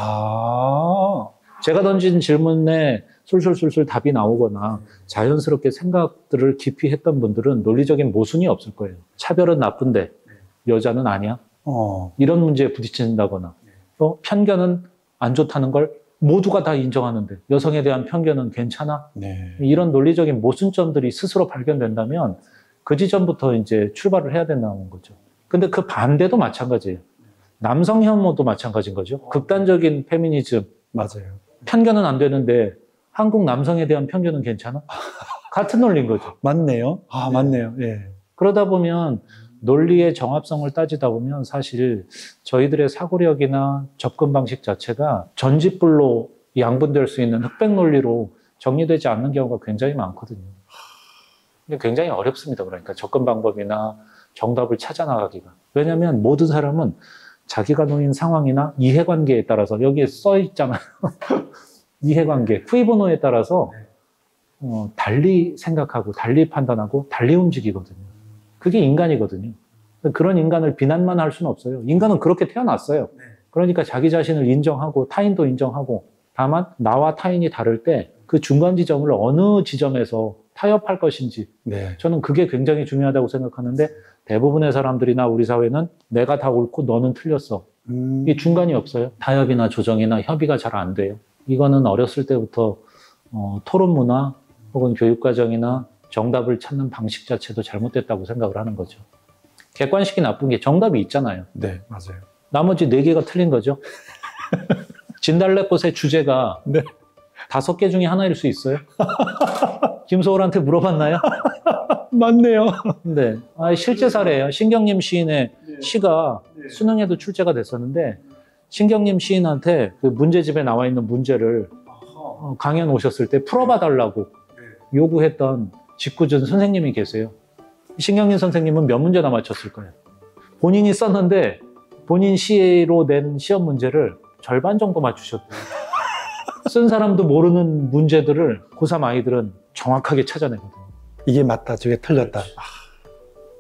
제가 던진 질문에 술술술술 답이 나오거나 자연스럽게 생각들을 깊이 했던 분들은 논리적인 모순이 없을 거예요. 차별은 나쁜데 여자는 아니야? 이런 문제에 부딪힌다거나 또 편견은 안 좋다는 걸 모두가 다 인정하는데 여성에 대한 편견은 괜찮아? 네. 이런 논리적인 모순점들이 스스로 발견된다면 그 지점부터 이제 출발을 해야 된다는 거죠. 근데 그 반대도 마찬가지예요. 남성 혐오도 마찬가지인 거죠. 극단적인 페미니즘. 맞아요. 편견은 안 되는데 한국 남성에 대한 편견은 괜찮아? 같은 논리인 거죠. 맞네요. 맞네요. 예. 그러다 보면 논리의 정합성을 따지다 보면 사실 저희들의 사고력이나 접근 방식 자체가 전집불로 양분될 수 있는 흑백 논리로 정리되지 않는 경우가 굉장히 많거든요. 근데 굉장히 어렵습니다. 그러니까 접근 방법이나 정답을 찾아 나가기가. 왜냐하면 모든 사람은 자기가 놓인 상황이나 이해관계에 따라서 여기에 써 있잖아요. 이해관계, 후이보노에 따라서 달리 생각하고 달리 판단하고 달리 움직이거든요. 그게 인간이거든요. 그런 인간을 비난만 할 수는 없어요. 인간은 그렇게 태어났어요. 그러니까 자기 자신을 인정하고 타인도 인정하고 다만 나와 타인이 다를 때 그 중간 지점을 어느 지점에서 타협할 것인지 저는 그게 굉장히 중요하다고 생각하는데 대부분의 사람들이나 우리 사회는 내가 다 옳고 너는 틀렸어. 이 중간이 없어요. 타협이나 조정이나 협의가 잘 안 돼요. 이거는 어렸을 때부터 토론 문화 혹은 교육과정이나 정답을 찾는 방식 자체도 잘못됐다고 생각을 하는 거죠. 객관식이 나쁜 게 정답이 있잖아요. 네, 맞아요. 나머지 4개가 틀린 거죠. 진달래꽃의 주제가 5개 중에 하나일 수 있어요? 김소월한테 물어봤나요? 맞네요. 네. 실제 사례예요. 신경림 시인의 시가 수능에도 출제가 됐었는데 신경림 시인한테 그 문제집에 나와 있는 문제를 강연 오셨을 때 풀어봐 달라고 요구했던 짓궂은 선생님이 계세요. 신경림 선생님은 몇 문제나 맞췄을 거예요. 본인이 썼는데 본인 시로 낸 시험 문제를 절반 정도 맞추셨대요. 쓴 사람도 모르는 문제들을 고3 아이들은 정확하게 찾아내거든요. 이게 맞다, 저게 틀렸다.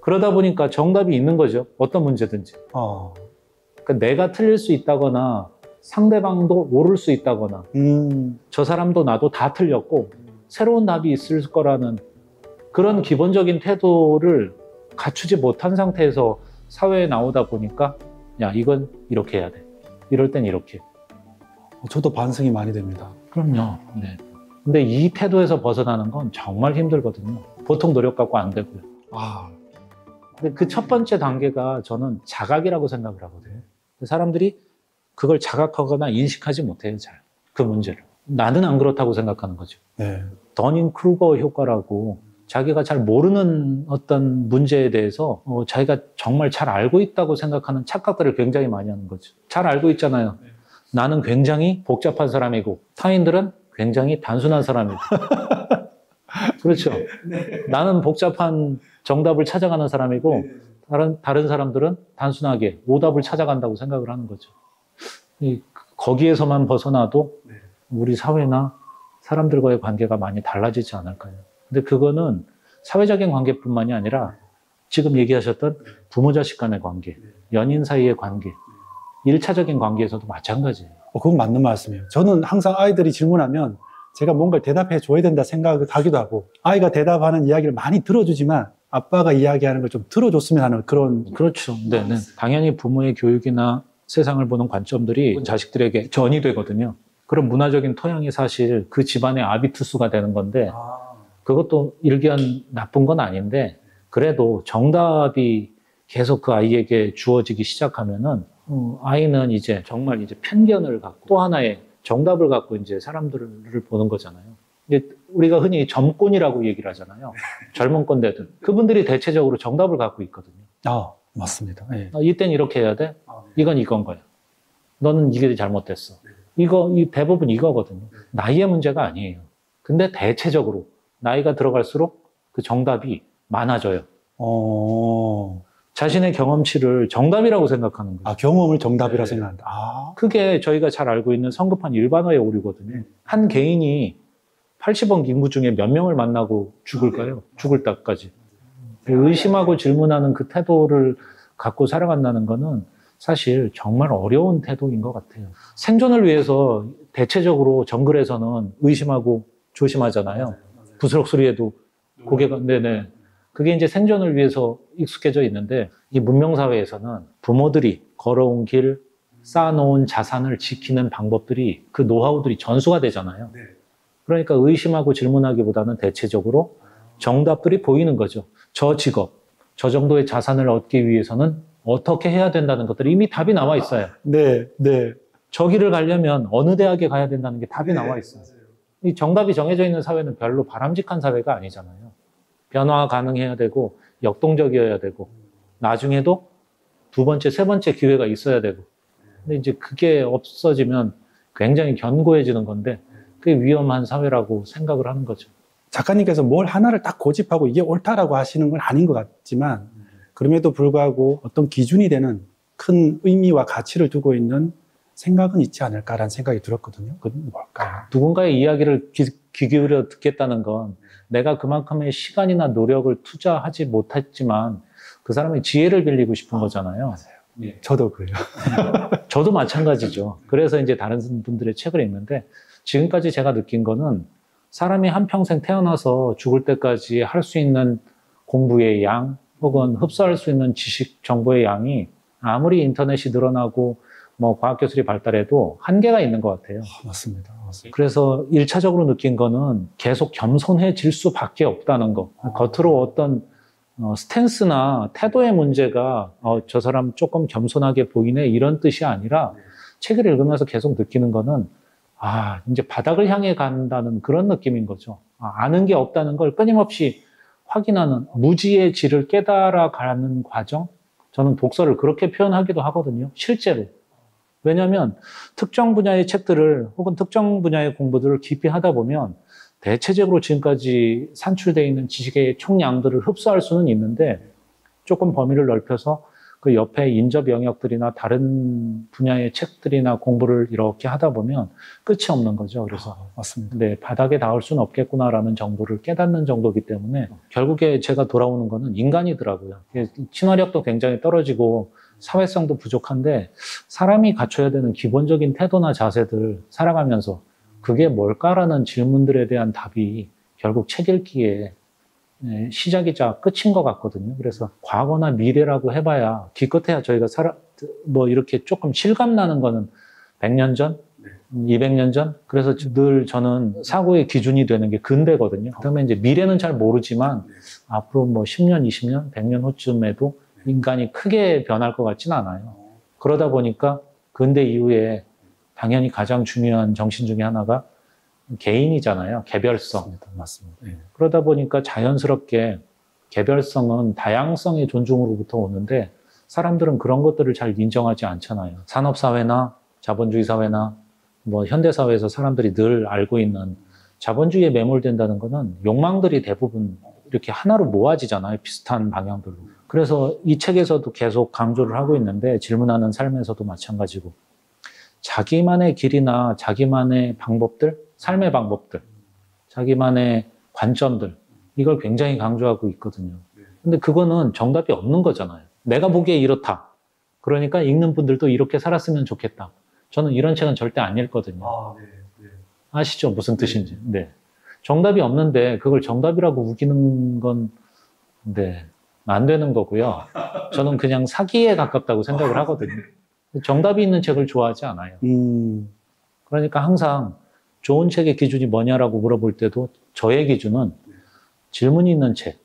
그러다 보니까 정답이 있는 거죠. 어떤 문제든지. 그러니까 내가 틀릴 수 있다거나 상대방도 모를 수 있다거나 저 사람도 나도 다 틀렸고 새로운 답이 있을 거라는 그런 기본적인 태도를 갖추지 못한 상태에서 사회에 나오다 보니까 야, 이건 이렇게 해야 돼. 이럴 땐 이렇게. 저도 반성이 많이 됩니다. 그럼요. 네. 근데 이 태도에서 벗어나는 건 정말 힘들거든요. 보통 노력 갖고 안 되고요. 근데 그 첫 번째 단계가 저는 자각이라고 생각을 하거든요. 사람들이 그걸 자각하거나 인식하지 못해요, 잘. 그 문제를. 나는 안 그렇다고 생각하는 거죠. 네. 더닝크루거 효과라고 자기가 잘 모르는 어떤 문제에 대해서 자기가 정말 잘 알고 있다고 생각하는 착각들을 굉장히 많이 하는 거죠. 잘 알고 있잖아요. 나는 굉장히 복잡한 사람이고 타인들은 굉장히 단순한 사람이고 그렇죠. 나는 복잡한 정답을 찾아가는 사람이고 다른 사람들은 단순하게 오답을 찾아간다고 생각을 하는 거죠. 거기에서만 벗어나도 우리 사회나 사람들과의 관계가 많이 달라지지 않을까요? 근데 그거는 사회적인 관계뿐만이 아니라 지금 얘기하셨던 부모 자식 간의 관계, 연인 사이의 관계, 1차적인 관계에서도 마찬가지예요. 그건 맞는 말씀이에요. 저는 항상 아이들이 질문하면 제가 뭔가를 대답해 줘야 된다 생각을 하기도 하고 아이가 대답하는 이야기를 많이 들어주지만 아빠가 이야기하는 걸 좀 들어줬으면 하는 그런. 그렇죠. 네. 당연히 부모의 교육이나 세상을 보는 관점들이 자식들에게 전이 되거든요. 그런 문화적인 토양이 사실 그 집안의 아비투수가 되는 건데 그것도 일견 나쁜 건 아닌데 그래도 정답이 계속 그 아이에게 주어지기 시작하면은 아이는 이제 정말 이제 편견을 갖고 또 하나의 정답을 갖고 이제 사람들을 보는 거잖아요. 이제 우리가 흔히 점권이라고 얘기를 하잖아요. 젊은 꼰대들. 그분들이 대체적으로 정답을 갖고 있거든요. 맞습니다. 네. 이땐 이렇게 해야 돼? 이건 이건 거야. 너는 이게 잘못됐어. 대부분 이거거든요. 나이의 문제가 아니에요. 근데 대체적으로 나이가 들어갈수록 그 정답이 많아져요. 자신의 경험치를 정답이라고 생각하는 거예요. 경험을 정답이라 생각한다. 그게 저희가 잘 알고 있는 성급한 일반화의 오류거든요. 한 개인이 80억 인구 중에 몇 명을 만나고 죽을까요? 죽을 때까지. 의심하고 질문하는 그 태도를 갖고 살아간다는 거는 사실 정말 어려운 태도인 것 같아요. 생존을 위해서 대체적으로 정글에서는 의심하고 조심하잖아요. 부스럭 소리에도 고개가, 그게 이제 생존을 위해서 익숙해져 있는데 이 문명사회에서는 부모들이 걸어온 길, 쌓아놓은 자산을 지키는 방법들이 그 노하우들이 전수가 되잖아요. 그러니까 의심하고 질문하기보다는 대체적으로 정답들이 보이는 거죠. 저 직업, 저 정도의 자산을 얻기 위해서는 어떻게 해야 된다는 것들이 이미 답이 나와 있어요. 저 길을 가려면 어느 대학에 가야 된다는 게 답이 나와 있어요. 이 정답이 정해져 있는 사회는 별로 바람직한 사회가 아니잖아요. 변화 가능해야 되고 역동적이어야 되고 나중에도 두 번째, 세 번째 기회가 있어야 되고 근데 이제 그게 없어지면 굉장히 견고해지는 건데 그게 위험한 사회라고 생각을 하는 거죠. 작가님께서 뭘 하나를 딱 고집하고 이게 옳다라고 하시는 건 아닌 것 같지만 그럼에도 불구하고 어떤 기준이 되는 큰 의미와 가치를 두고 있는 생각은 있지 않을까라는 생각이 들었거든요. 그건 뭘까요? 누군가의 이야기를 귀 기울여 듣겠다는 건 내가 그만큼의 시간이나 노력을 투자하지 못했지만 그 사람의 지혜를 빌리고 싶은 거잖아요. 맞아요. 저도 그래요. 저도 마찬가지죠. 그래서 이제 다른 분들의 책을 읽는데 지금까지 제가 느낀 거는 사람이 한평생 태어나서 죽을 때까지 할 수 있는 공부의 양 혹은 흡수할 수 있는 지식 정보의 양이 아무리 인터넷이 늘어나고 뭐 과학기술이 발달해도 한계가 있는 것 같아요. 맞습니다. 그래서 1차적으로 느낀 거는 계속 겸손해질 수밖에 없다는 거. 겉으로 어떤 스탠스나 태도의 문제가 저 사람 조금 겸손하게 보이네 이런 뜻이 아니라 책을 읽으면서 계속 느끼는 거는 이제 바닥을 향해 간다는 그런 느낌인 거죠. 아는 게 없다는 걸 끊임없이 확인하는 무지의 질을 깨달아가는 과정? 저는 독서를 그렇게 표현하기도 하거든요. 실제로. 왜냐하면 특정 분야의 책들을 혹은 특정 분야의 공부들을 깊이 하다 보면 대체적으로 지금까지 산출되어 있는 지식의 총량들을 흡수할 수는 있는데 조금 범위를 넓혀서 그 옆에 인접 영역들이나 다른 분야의 책들이나 공부를 이렇게 하다 보면 끝이 없는 거죠. 그래서 맞습니다. 네, 바닥에 닿을 수는 없겠구나라는 정보를 깨닫는 정도이기 때문에 결국에 제가 돌아오는 거는 인간이더라고요. 친화력도 굉장히 떨어지고 사회성도 부족한데 사람이 갖춰야 되는 기본적인 태도나 자세들 살아가면서 그게 뭘까라는 질문들에 대한 답이 결국 책 읽기에 시작이자 끝인 것 같거든요. 그래서 과거나 미래라고 해봐야 기껏해야 저희가 뭐 이렇게 조금 실감나는 거는 100년 전, 200년 전. 그래서 늘 저는 사고의 기준이 되는 게 근대거든요. 그다음에 이제 미래는 잘 모르지만 앞으로 뭐 10년, 20년, 100년 후쯤에도 인간이 크게 변할 것 같지는 않아요. 그러다 보니까 근대 이후에 당연히 가장 중요한 정신 중에 하나가 개인이잖아요. 개별성. 맞습니다. 그러다 보니까 자연스럽게 개별성은 다양성의 존중으로부터 오는데 사람들은 그런 것들을 잘 인정하지 않잖아요. 산업사회나 자본주의 사회나 뭐 현대사회에서 사람들이 늘 알고 있는 자본주의에 매몰된다는 거는 욕망들이 대부분 이렇게 하나로 모아지잖아요. 비슷한 방향들로. 그래서 이 책에서도 계속 강조를 하고 있는데 질문하는 삶에서도 마찬가지고 자기만의 길이나 자기만의 방법들, 삶의 방법들, 자기만의 관점들 이걸 굉장히 강조하고 있거든요. 근데 그거는 정답이 없는 거잖아요. 내가 보기에 이렇다. 그러니까 읽는 분들도 이렇게 살았으면 좋겠다. 저는 이런 책은 절대 안 읽거든요. 아시죠? 무슨 뜻인지. 네. 정답이 없는데 그걸 정답이라고 우기는 건 네, 안 되는 거고요. 저는 그냥 사기에 가깝다고 생각을 하거든요. 정답이 있는 책을 좋아하지 않아요. 그러니까 항상 좋은 책의 기준이 뭐냐라고 물어볼 때도 저의 기준은 질문이 있는 책,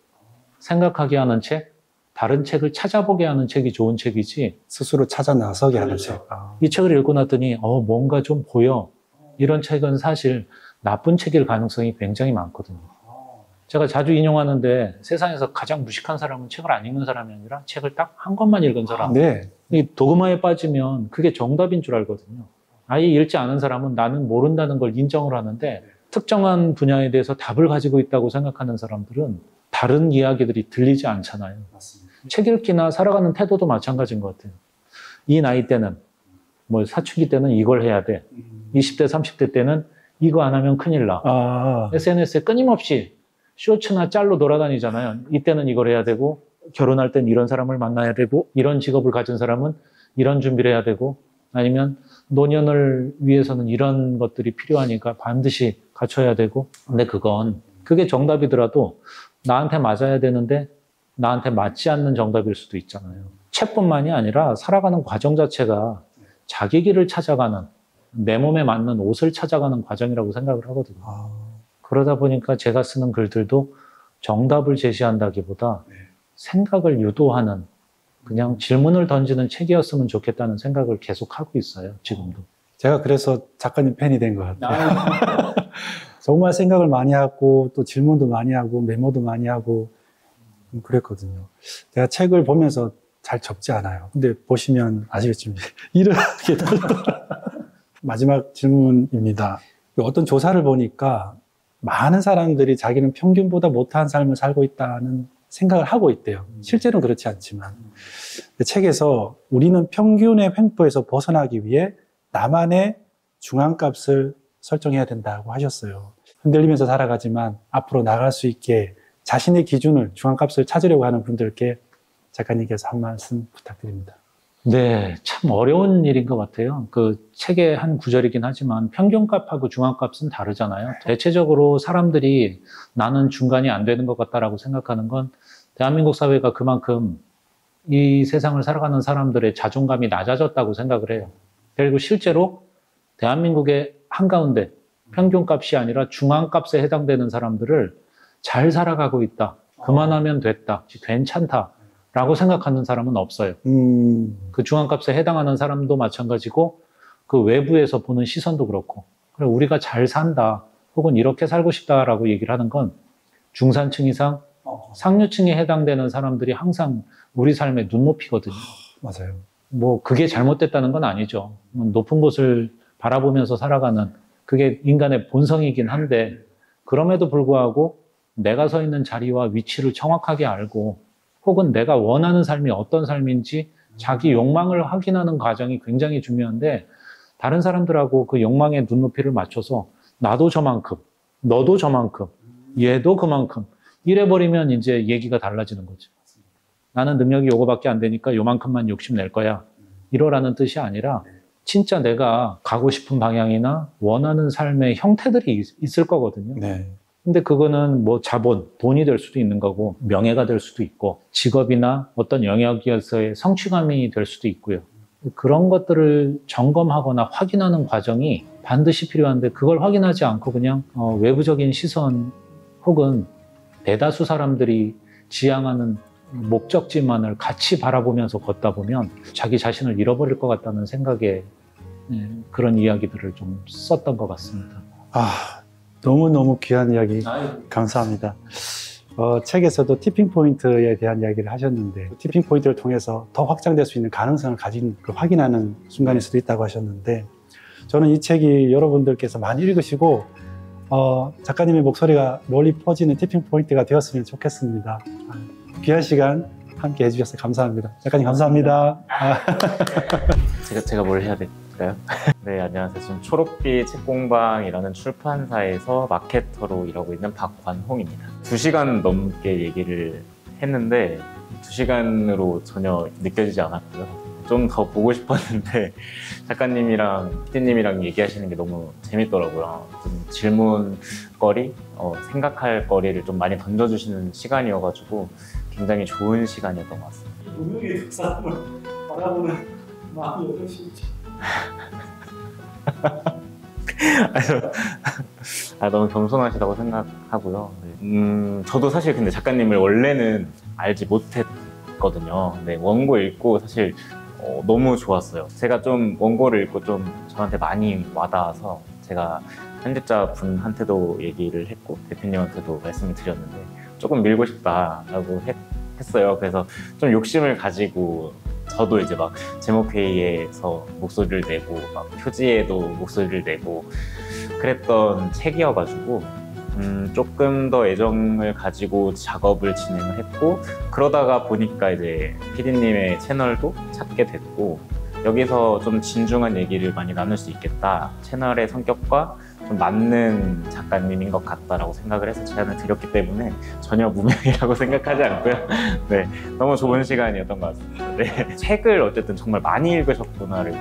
생각하게 하는 책, 다른 책을 찾아보게 하는 책이 좋은 책이지 스스로 찾아 나서게 하는 그렇죠. 책. 이 책을 읽고 났더니 뭔가 좀 보여. 이런 책은 사실 나쁜 책일 가능성이 굉장히 많거든요. 제가 자주 인용하는데 세상에서 가장 무식한 사람은 책을 안 읽는 사람이 아니라 책을 딱 한 권만 읽은 사람. 네. 이 도그마에 빠지면 그게 정답인 줄 알거든요. 아예 읽지 않은 사람은 나는 모른다는 걸 인정을 하는데 특정한 분야에 대해서 답을 가지고 있다고 생각하는 사람들은 다른 이야기들이 들리지 않잖아요. 맞습니다. 책 읽기나 살아가는 태도도 마찬가지인 것 같아요. 이 나이 때는 뭐 사춘기 때는 이걸 해야 돼. 20대, 30대 때는 이거 안 하면 큰일 나. SNS에 끊임없이 쇼츠나 짤로 돌아다니잖아요. 이때는 이걸 해야 되고 결혼할 땐 이런 사람을 만나야 되고 이런 직업을 가진 사람은 이런 준비를 해야 되고 아니면 노년을 위해서는 이런 것들이 필요하니까 반드시 갖춰야 되고 근데 그게 정답이더라도 나한테 맞아야 되는데 나한테 맞지 않는 정답일 수도 있잖아요. 책뿐만이 아니라 살아가는 과정 자체가 자기 길을 찾아가는 내 몸에 맞는 옷을 찾아가는 과정이라고 생각을 하거든요. 그러다 보니까 제가 쓰는 글들도 정답을 제시한다기보다 생각을 유도하는 그냥 질문을 던지는 책이었으면 좋겠다는 생각을 계속 하고 있어요. 지금도. 제가 그래서 작가님 팬이 된 것 같아요. 정말 생각을 많이 하고 또 질문도 많이 하고 메모도 많이 하고 그랬거든요. 제가 책을 보면서 잘 적지 않아요. 근데 보시면 아시겠지만 이렇게 마지막 질문입니다. 어떤 조사를 보니까 많은 사람들이 자기는 평균보다 못한 삶을 살고 있다는 생각을 하고 있대요. 실제로는 그렇지 않지만. 책에서 우리는 평균의 횡포에서 벗어나기 위해 나만의 중앙값을 설정해야 된다고 하셨어요. 흔들리면서 살아가지만 앞으로 나갈 수 있게 자신의 기준을, 중앙값을 찾으려고 하는 분들께 작가님께서 한 말씀 부탁드립니다. 네, 참 어려운 일인 것 같아요. 그 책의 한 구절이긴 하지만 평균값하고 중앙값은 다르잖아요. 대체적으로 사람들이 나는 중간이 안 되는 것 같다라고 생각하는 건 대한민국 사회가 그만큼 이 세상을 살아가는 사람들의 자존감이 낮아졌다고 생각을 해요. 그리고 실제로 대한민국의 한가운데 평균값이 아니라 중앙값에 해당되는 사람들을 잘 살아가고 있다. 그만하면 됐다. 괜찮다. 라고 생각하는 사람은 없어요. 그 중앙값에 해당하는 사람도 마찬가지고 그 외부에서 보는 시선도 그렇고 그래, 우리가 잘 산다 혹은 이렇게 살고 싶다라고 얘기를 하는 건 중산층 이상 상류층에 해당되는 사람들이 항상 우리 삶의 눈높이거든요. 맞아요. 뭐 그게 잘못됐다는 건 아니죠. 높은 곳을 바라보면서 살아가는 그게 인간의 본성이긴 한데 그럼에도 불구하고 내가 서 있는 자리와 위치를 정확하게 알고 혹은 내가 원하는 삶이 어떤 삶인지 자기 욕망을 확인하는 과정이 굉장히 중요한데 다른 사람들하고 그 욕망의 눈높이를 맞춰서 나도 저만큼, 너도 저만큼, 얘도 그만큼 이래버리면 이제 얘기가 달라지는 거죠. 나는 능력이 요거밖에 안 되니까 요만큼만 욕심낼 거야. 이러라는 뜻이 아니라 진짜 내가 가고 싶은 방향이나 원하는 삶의 형태들이 있을 거거든요. 네. 근데 그거는 뭐 자본, 돈이 될 수도 있는 거고 명예가 될 수도 있고 직업이나 어떤 영역에서의 성취감이 될 수도 있고요. 그런 것들을 점검하거나 확인하는 과정이 반드시 필요한데 그걸 확인하지 않고 그냥 외부적인 시선 혹은 대다수 사람들이 지향하는 목적지만을 같이 바라보면서 걷다 보면 자기 자신을 잃어버릴 것 같다는 생각에 그런 이야기들을 좀 썼던 것 같습니다. 너무너무 귀한 이야기 감사합니다. 책에서도 티핑 포인트에 대한 이야기를 하셨는데 티핑 포인트를 통해서 더 확장될 수 있는 가능성을 가진 걸 확인하는 순간일 수도 있다고 하셨는데 저는 이 책이 여러분들께서 많이 읽으시고 작가님의 목소리가 널리 퍼지는 티핑 포인트가 되었으면 좋겠습니다. 귀한 시간 함께 해주셔서 감사합니다. 작가님 감사합니다. 제가 뭘 해야 될까요? 네, 안녕하세요. 지금 초록빛 책공방이라는 출판사에서 마케터로 일하고 있는 박관홍입니다. 2시간 넘게 얘기를 했는데 2시간으로 전혀 느껴지지 않았고요. 좀 더 보고 싶었는데 작가님이랑 PD님이랑 얘기하시는 게 너무 재밌더라고요. 좀 질문거리, 생각할 거리를 좀 많이 던져주시는 시간이어가지고 굉장히 좋은 시간이었던 것 같습니다. 분명히 그 사람을 바라보는 마음이 어떠신지. 너무 겸손하시다고 생각하고요. 저도 사실 근데 작가님을 원래는 알지 못했거든요. 네, 원고 읽고 사실 너무 좋았어요. 제가 좀 원고를 읽고 좀 저한테 많이 와닿아서 제가 편집자 분한테도 얘기를 했고 대표님한테도 말씀을 드렸는데 조금 밀고 싶다라고 했어요. 그래서 좀 욕심을 가지고 저도 이제 막 제목회의에서 목소리를 내고 막 표지에도 목소리를 내고 그랬던 책이어가지고 조금 더 애정을 가지고 작업을 진행을 했고 그러다가 보니까 이제 PD님의 채널도 찾게 됐고 여기서 좀 진중한 얘기를 많이 나눌 수 있겠다. 채널의 성격과 좀 맞는 작가님인 것 같다라고 생각을 해서 제안을 드렸기 때문에 전혀 무명이라고 생각하지 않고요. 네, 너무 좋은 시간이었던 것 같습니다. 네, 책을 어쨌든 정말 많이 읽으셨구나를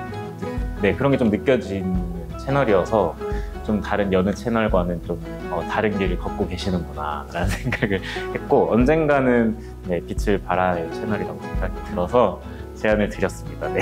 그런 게 좀 느껴지는 채널이어서 좀 다른 여느 채널과는 좀 다른 길을 걷고 계시는구나 라는 생각을 했고 언젠가는 빛을 발할 채널이라고 생각이 들어서 제안을 드렸습니다. 네.